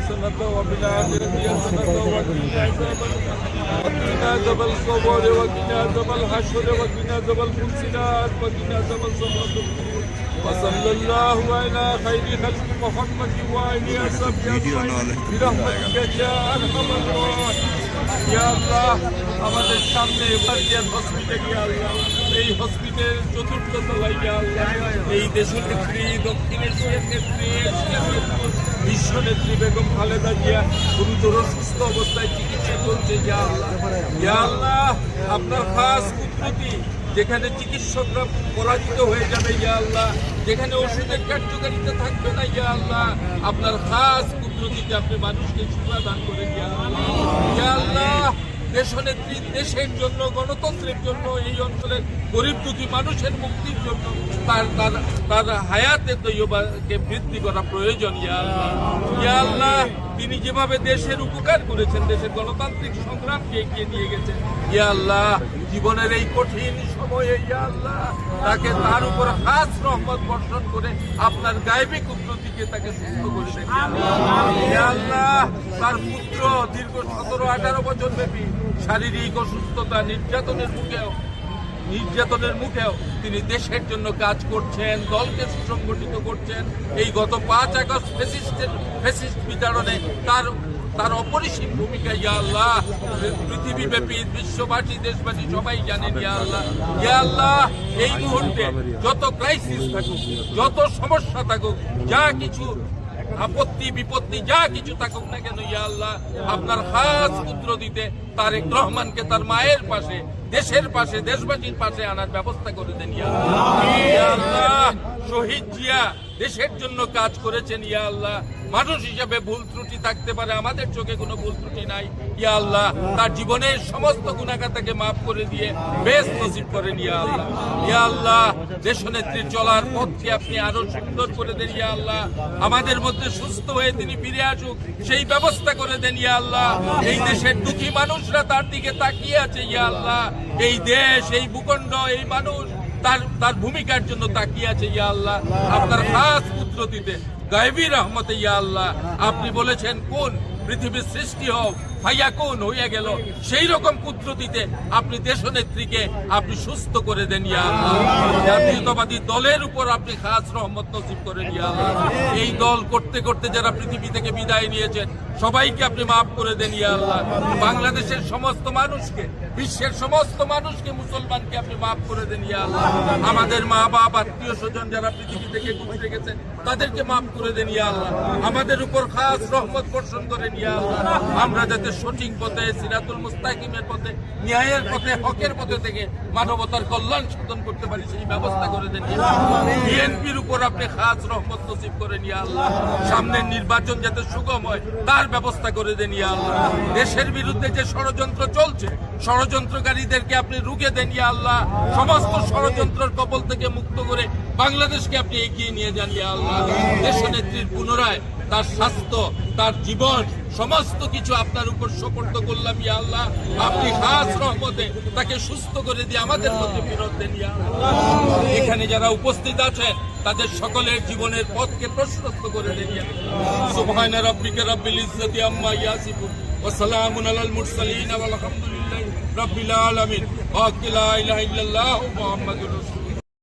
حسنة وفي الآخرة حسنة وقنا عذاب القبر وقنا عذاب الحشر وقنا عذاب الفساد وقنا عذاب الصراط وصلى الله على خير خلق محمد وآله وصحبه برحمتك يا أرحم الراحمين ইয়া আল্লাহ আমাদের সামনে বার্জিয়ান হসপিটাল ইয়া আল্লাহ এই হসপিটালের চতুর্থ তলায় ইয়া আল্লাহ এই দেশের নেত্রী দক্ষিণ এশিয়ার নেত্রী বিশ্ব নেত্রী বেগম খালেদা জিয়া গুরুতর সুস্থ অবস্থায় চিকিৎসা চলছে ইয়া আল্লাহ আপনার খাস কুদরতি যেখানে চিকিৎসকরা পরাজিত হয়ে যাবে ইয়া আল্লাহ যেখানে ওষুধের কার্যকারিতা থাকবে না ইয়া আল্লাহ আপনার খাস কুদরতিতে আপনি মানুষকে সেবা দান করেন ইয়া আল্লাহ দেশনেত্রী দেশের জন্য গণতন্ত্রের জন্য এই অঞ্চলের গরিব দুঃখী মানুষের মুক্তির জন্য তার হায়াতে তৈয়বাকে বৃদ্ধি করা প্রয়োজন ইয়া আল্লাহ তিনি যেভাবে দেশের উপকার করেছেন দেশের গণতান্ত্রিক সংগ্রামকে এগিয়ে নিয়ে গেছেন ইয়া আল্লাহ জীবনের এই কঠিন সময়ে ইয়া আল্লাহ তাকে তার উপর খাস রহমত বর্ষণ করে আপনার গায়বী কুদরতিকে তাকে সুস্থ করে দেন ইয়া আল্লাহ তার পুত্র দীর্ঘ 17-18 বছর ব্যাপী শারীরিক অসুস্থতা নির্যাতনের মুখেও তিনি দেশের জন্য কাজ করছেন দলকে সুসংগঠিত করছেন এই গত 5 আগস্ট ফ্যাসিস্ট বিতাড়নে তার অপরিসীম ভূমিকা ইয়া আল্লাহ পৃথিবীব্যাপী বিশ্ববাসী দেশবাসী সবাই জানেন ইয়া আল্লাহ এই মুহূর্তে যত ক্রাইসিস থাকুক যত সমস্যা থাকুক যা কিছু আপত্তি বিপত্তি যা কিছু থাকুক না কেন ইয়া আল্লাহ আপনার খাস কুদরতিতে তারেক রহমানকে তার মায়ের পাশে দেশের পাশে দেশবাসীর পাশে আনার ব্যবস্থা করে দেন ইয়া আল্লাহ শহীদ জিয়া দেশের জন্য কাজ করেছেন ইয়া আল্লাহ মানুষ হিসেবে ভুল ত্রুটি থাকতে পারে আমাদের চোখে কোনো ভুল ত্রুটি নাই ইয়া আল্লাহ তার জীবনের সমস্ত গুনাহগাতাকে মাফ করে দিয়ে বেশ নসিব করেন ইয়া আল্লাহ দেশনেত্রীর চলার পথকে আপনি আরো সুন্দর করে দেন ইয়া আল্লাহ আমাদের মধ্যে সুস্থ হয়ে তিনি ফিরে আসুক সেই ব্যবস্থা করে দেন ইয়া আল্লাহ এই দেশের দুঃখী মানুষরা তার দিকে তাকিয়ে আছে ইয়া আল্লাহ এই দেশ এই ভূখণ্ড এই মানুষ তার ভূমিকার জন্য তাকিয়ে আছে ইয়া আল্লাহ আপনার খাস কুদরতিতে গায়বী রহমতে ইয়া আল্লাহ আপনি বলেছেন কোন পৃথিবীর সৃষ্টি হোক ফায়াকুন হয়ে গেল সেই রকম কুদরতিতে আপনি দেশনেত্রীকে আপনি সুস্থ করে দেন ইয়া আল্লাহ জাতীয়তাবাদী দলের উপর আপনি খাস রহমত নসিব করেন ইয়া আল্লাহ এই দল করতে করতে যারা পৃথিবী থেকে বিদায় নিয়েছেন সবাইকে আপনি মাফ করে দেন ইয়া আল্লাহ বাংলাদেশের সমস্ত মানুষকে বিশ্বের সমস্ত মানুষকে মুসলমানকে আপনি মাফ করে দেন ইয়া আল্লাহ আমাদের মা বাপ আত্মীয় স্বজন যারা পৃথিবী থেকে গুজরে গেছেন তাদেরকে মাফ করে দেন ইয়া আল্লাহ আমাদের উপর খাস রহমত বর্ষণ করেন ইয়া আল্লাহ আমরা যাতে সঠিক পথে সিরাতুল মুস্তাকিমের পথে ন্যায়ের পথে হকের পথে থেকে মানবতার কল্যাণ সাধন করতে পারি সেই ব্যবস্থা করে দেন ইয়া আল্লাহ বিএনপির উপর আপনি খাস রহমত নসিব করেন ইয়া আল্লাহ সামনের নির্বাচন যাতে সুগম হয় তার ব্যবস্থা করে দেন ইয়া আল্লাহ দেশের বিরুদ্ধে যে ষড়যন্ত্র চলছে ষড়যন্ত্রকারীদেরকে আপনি রুখে দেন ইয়া আল্লাহ সমস্ত ষড়যন্ত্রের কবল থেকে মুক্ত করে বাংলাদেশকে আপনি এগিয়ে নিয়ে যান ইয়া আল্লাহ দেশনেত্রীর পুনরায় তার স্বাস্থ্য তার জীবন সমস্ত কিছু আপনার উপর সুপর্দ করলাম ইয়া আল্লাহ আপনি খাস রহমতে তাকে সুস্থ করে দিয়ে আমাদের মধ্যে ফেরত দেন ইয়া আল্লাহ এখানে যারা উপস্থিত আছেন তাদের সকলের জীবনের পথকে প্রশস্ত করে দেন ইয়া আল্লাহ সুবহানা রাব্বিকা রাব্বিল ইজ্জাতি আম্মা ইয়াসিফুন ওয়া সালামুন আলাল মুরসালিন ওয়া আলহামদুলিল্লাহি রাব্বিল আলামিন ওয়া লা ইলাহা ইল্লাল্লাহু মুহাম্মাদুর রাসূলুল্লাহ